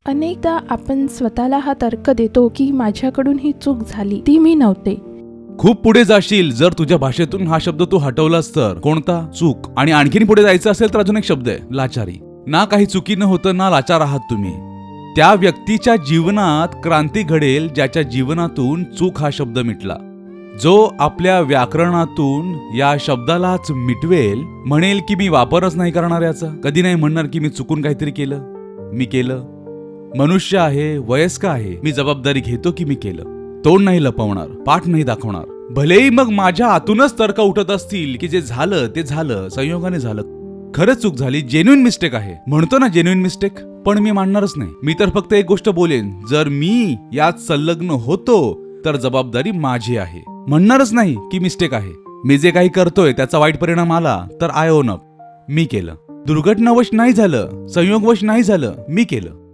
अनेकदा आपण स्वतःला हा तर्क देतो की माझ्याकडून ही चूक झाली, ती मी नव्हते. खूप पुढे जाशील जर तुझ्या भाषेतून हा शब्द तू हटवलास तर. कोणता? चूक. आणि आणखीन पुढे जायचं असेल तर अजून एक शब्द आहे, लाचारी. ना काही चुकीनं होतं ना लाचार आहात तुम्ही. त्या व्यक्तीच्या जीवनात क्रांती घडेल ज्याच्या जीवनातून चूक हा शब्द मिटला. जो आपल्या व्याकरणातून या शब्दालाच मिटवेल, म्हणेल की मी वापरच नाही करणार याचा, कधी नाही म्हणणार की मी चुकून काहीतरी केलं, मी केलं. मनुष्य आहे, वयस्क आहे, मी जबाबदारी घेतो की मी केलं. तोंड नाही लपवणार, पाठ नाही दाखवणार. भलेही मग माझ्या आतूनच तर्क उठत असतील की जे झालं ते झालं, संयोगाने झालं, खरंच चूक झाली, जेन्युइन मिस्टेक आहे, म्हणतो ना जेन्युइन मिस्टेक, पण मी मानणारच नाही. मी तर फक्त एक गोष्ट बोलेन, जर मी यात संलग्न होतो तर जबाबदारी माझी आहे. म्हणणारच नाही की मिस्टेक आहे. मी जे काही करतोय त्याचा वाईट परिणाम आला तर आय ओन अप, मी केलं. दुर्घटनावश नाही झालं, संयोगवश नाही झालं, मी केलं.